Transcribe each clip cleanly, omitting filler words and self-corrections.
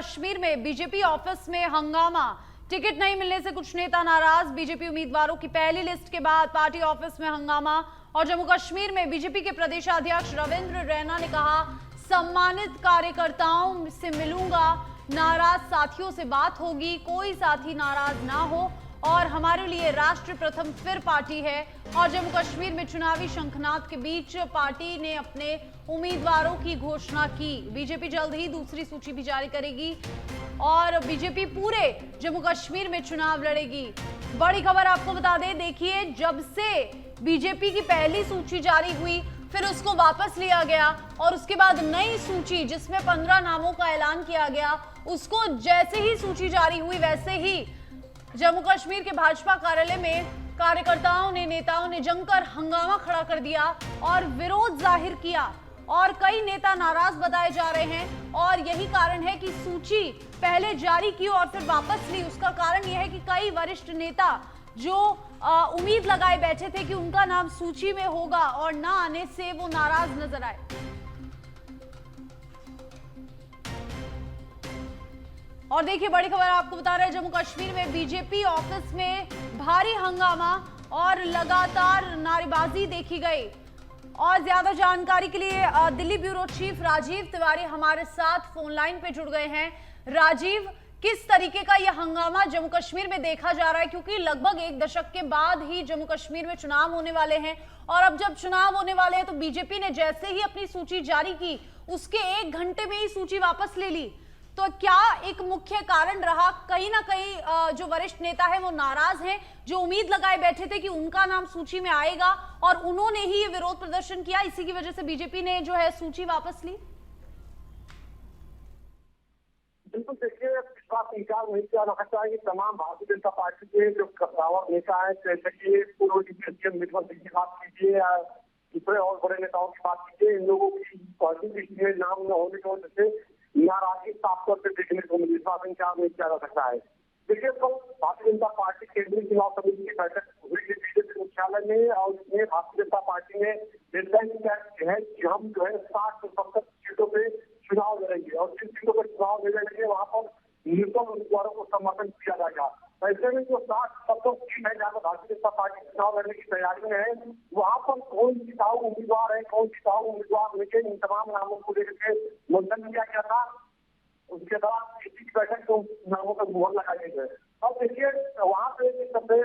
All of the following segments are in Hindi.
कश्मीर में बीजेपी ऑफिस में हंगामा। टिकट नहीं मिलने से कुछ नेता नाराज। बीजेपी उम्मीदवारों की पहली लिस्ट के बाद पार्टी ऑफिस में हंगामा। और जम्मू कश्मीर में बीजेपी के प्रदेशाध्यक्ष रविंद्र रैना ने कहा, सम्मानित कार्यकर्ताओं से मिलूंगा, नाराज साथियों से बात होगी, कोई साथी नाराज ना हो और हमारे लिए राष्ट्र प्रथम फिर पार्टी है। और जम्मू कश्मीर में चुनावी शंखनाद के बीच पार्टी ने अपने उम्मीदवारों की घोषणा की। बीजेपी जल्द ही दूसरी सूची भी जारी करेगी और बीजेपी पूरे जम्मू कश्मीर में चुनाव लड़ेगी। बड़ी खबर आपको बता दें, देखिए, जब से बीजेपी की पहली सूची जारी हुई फिर उसको वापस लिया गया और उसके बाद नई सूची जिसमें 15 नामों का ऐलान किया गया, उसको जैसे ही सूची जारी हुई वैसे ही जम्मू कश्मीर के भाजपा कार्यालय में कार्यकर्ताओं ने, नेताओं ने जमकर हंगामा खड़ा कर दिया और विरोध जाहिर किया और कई नेता नाराज बताए जा रहे हैं। और यही कारण है कि सूची पहले जारी की और फिर वापस ली। उसका कारण यह है कि कई वरिष्ठ नेता जो उम्मीद लगाए बैठे थे कि उनका नाम सूची में होगा और ना आने से वो नाराज नजर आए। और देखिए, बड़ी खबर आपको बता रहे हैं, जम्मू कश्मीर में बीजेपी ऑफिस में भारी हंगामा और लगातार नारेबाजी देखी गई। और ज्यादा जानकारी के लिए दिल्ली ब्यूरो चीफ राजीव तिवारी हमारे साथ फोन लाइन पे जुड़ गए हैं। राजीव, किस तरीके का यह हंगामा जम्मू कश्मीर में देखा जा रहा है, क्योंकि लगभग एक दशक के बाद ही जम्मू कश्मीर में चुनाव होने वाले हैं और अब जब चुनाव होने वाले हैं तो बीजेपी ने जैसे ही अपनी सूची जारी की उसके 1 घंटे में ही सूची वापस ले ली। तो क्या एक मुख्य कारण रहा, कहीं ना कहीं जो वरिष्ठ नेता है वो नाराज हैं, जो उम्मीद लगाए बैठे थे कि उनका नाम सूची में आएगा और उन्होंने ही ये विरोध प्रदर्शन किया, इसी की वजह से बीजेपी ने जो है सूची वापस ली? बिल्कुल, देखिए, विश्वास इंकार नहीं किया जा सकता है कि तमाम भारतीय जनता पार्टी के जो कद्दावर नेता है, जैसे कि पूर्व डीपीएस सीएम निर्मल सिंह की बात कीजिए या दूसरे और बड़े नेताओं की बात कीजिए, इन लोगों की पार्टी लिस्ट में नाम न होने की वजह से नाराजगी साफ तौर पर देखने को मिली। विश्वास इंकार नहीं किया जा सकता है। देखिए, तो भारतीय जनता पार्टी केंद्रीय चुनाव समिति की बैठक हुई है बीजेपी मुख्यालय में और इसमें भारतीय जनता पार्टी ने निर्णय किया है कि हम जो है 60 से 70 सीटों पे चुनाव लड़ेंगे और जिन सीटों पर चुनाव लड़ेंगे वहां पर न्यूनतम उम्मीदवारों को समर्थन किया जाएगा। ऐसे में जो 60-70 सीट है जहाँ पर भारतीय जनता पार्टी चुनाव लड़ने की तैयारी में है, वहां पर कौन जिताऊ उम्मीदवार है, कौन जिताऊ उम्मीदवार लेके इन तमाम नामों को लेकर के मंथन किया गया था। उसके बाद इसी की बैठक को नामों पर मुहर लगाई गई है। अब देखिए, वहां पे सबसे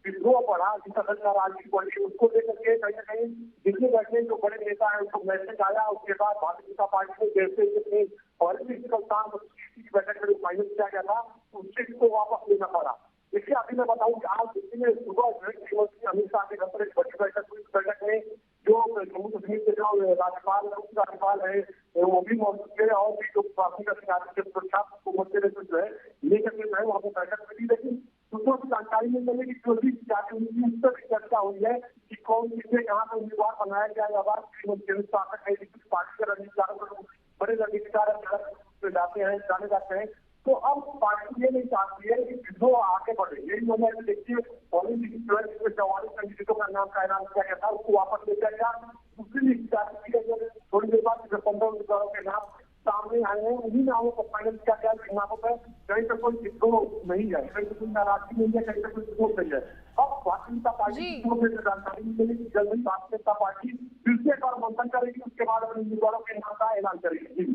विद्रोह पड़ा, जिसका नाराजगी पड़ी, उसको लेकर के कहीं ना कहीं जितने बैठे जो बड़े नेता है उनको मैसेज आया। उसके बाद भारतीय जनता पार्टी ने जैसे अपनी पॉलिटिकल की बैठक में फाइनल किया गया था, उस चीज को वापस लेना पड़ा। देखिए, अभी मैं बताऊं कि आज दिल्ली में सुबह गृहमंत्री अमित शाह के घर पर एक बड़ी बैठक हुई। बैठक में जो जम्मू कश्मीर के जो राज्यपाल है वो भी मौजूद थे और भी जो प्राथमिक अधिकारी के सुरक्षा को मद्देनजर जो है लेकर के जो है वहाँ पर बैठक में दी। लेकिन सूत्रों की जानकारी में चले कि जो भी जाती हुई उस पर चर्चा हुई है कि कौन किसे यहाँ पर उम्मीदवार बनाया जाएगा। गृहमंत्री अमित शाह का पार्टी के रणनीतिकार बड़े रणनीतिकार जाने जाते हैं। तो अब पार्टी ये नहीं चाहती है कि विद्रोह आगे बढ़े। यही वजह है, देखिए, पॉलिटिक्स 44 कैंडिडेटों का नाम का ऐलान किया गया था, उसको वापस ले लिया गया। दूसरी थोड़ी देर बाद 15 उम्मीदवारों के नाम सामने आए हैं, उन्हीं नामों को फाइनल किया गया। इन नामों पर कहीं पर कोई विद्रोह नहीं है, कहीं पर कोई नाराजगी नहीं है, कहीं पर कोई विद्रोह नहीं है। अब भारतीय जनता पार्टी की जानकारी मिली कि जल्द ही भारतीय जनता पार्टी फिर से एक बार मंथन करेगी, उसके बाद अपने उम्मीदवारों के नाम का ऐलान करेगी।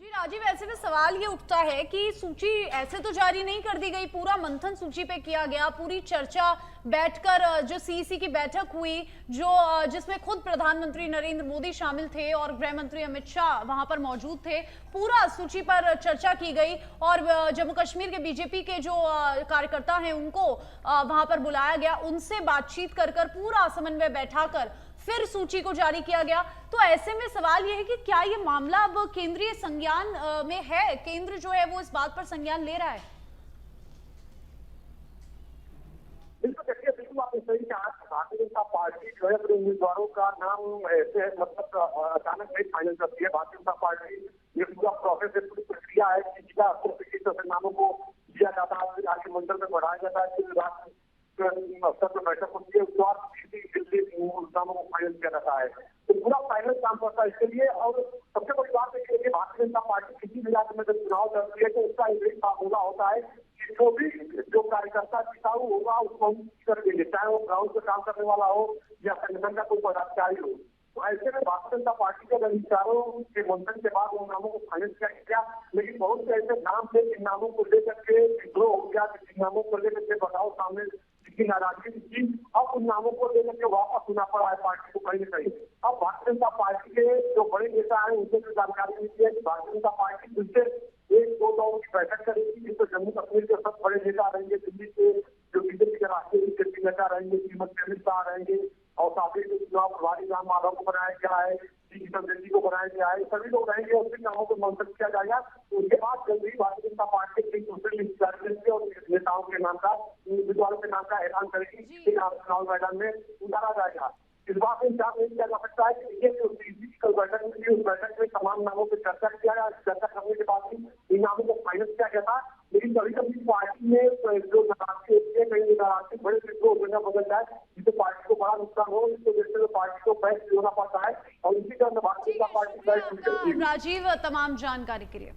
जी राजीव, ऐसे में सवाल ये उठता है कि सूची ऐसे तो जारी नहीं कर दी गई, पूरा मंथन सूची पे किया गया, पूरी चर्चा बैठकर जो सीईसी की बैठक हुई जो जिसमें खुद प्रधानमंत्री नरेंद्र मोदी शामिल थे और गृह मंत्री अमित शाह वहां पर मौजूद थे, पूरा सूची पर चर्चा की गई और जम्मू कश्मीर के बीजेपी के जो कार्यकर्ता हैं उनको वहां पर बुलाया गया, उनसे बातचीत कर पूरा समन्वय बैठाकर फिर सूची को जारी किया गया। तो ऐसे में सवाल यह है कि क्या ये मामला अब केंद्रीय संज्ञान में है, केंद्र जो है वो इस बात पर संज्ञान ले रहा है? बिल्कुल, देखिए, बिल्कुल आपने सही कहा। भारतीय जनता पार्टी जो है अपने उम्मीदवारों का नाम ऐसे मतलब अचानक नहीं फाइनल करती है। भारतीय जनता पार्टी ये पूरा प्रोसेस है, पूरी प्रक्रिया है कि जिला नामों को दिया जाता है, फिर आगे मंडल में बढ़ाया जाता है, फिर अवसर पर बैठक होती है, उसके बाद नामों को फाइनल किया जाता है। तो पूरा फाइनल काम करता है इसके लिए। और सबसे बड़ी बात है कि भारतीय जनता पार्टी किसी इलाके में जब चुनाव लड़ती है तो उसका एक फार्मूला होता है कि जो भी जो कार्यकर्ता जिताऊ होगा उसको हम कर देंगे, चाहे वो ग्राउंड पे काम करने वाला हो या संगठन का कोई पदाधिकारी हो। तो ऐसे में भारतीय जनता पार्टी के विचारों के मंथन के बाद उन नामों को फाइनल किया गया, लेकिन बहुत से ऐसे नाम थे जिन नामों को लेकर के विद्रोह हो गया, जिन नामों को लेकर के बताओ सामने की नाराजगी थी। अब उन नामों को लेकर के वापस होना पड़ा है पार्टी को कहीं न कहीं। अब भारतीय जनता पार्टी के जो बड़े नेता हैं उनसे भी जानकारी मिली है कि भारतीय जनता पार्टी फिर से 1-2 दौर की बैठक करेगी, जिसमें जम्मू कश्मीर के सब बड़े नेता रहेंगे, दिल्ली के जो बीजेपी के राष्ट्रीय नेता रहेंगे, श्रीमती अमित शाह रहेंगे और साथ ही चुनाव प्रभारी राम माधव को बनाया गया है, किशन रेड्डी को बनाया गया है, सभी लोग रहेंगे और फिर नामों को मंथन किया जाएगा। उसके बाद जल्द ही भारतीय जनता पार्टी की दूसरी लिस्ट जारी करेंगे और नेताओं के नाम का, उम्मीदवारों के नाम का ऐलान करेगी, चुनाव मैदान में उतारा जाएगा। इस बात में इंतजार नहीं किया जा सकता है कि ये जो कल बैठक में थी उस बैठक में तमाम नामों पर चर्चा किया गया, चर्चा करने के बाद ही इन नामों को फाइनल किया गया था। लेकिन कभी कभी पार्टी में जो नाराजगी होती है, कहीं नाराजगी बड़े विद्रोह होना बदल जाए, जिससे पार्टी को बड़ा नुकसान हो, इसको देखते हुए पार्टी को बैठ होना पड़ता है और इसी तरह भारतीय जनता पार्टी राजीव तमाम जानकारी के लिए।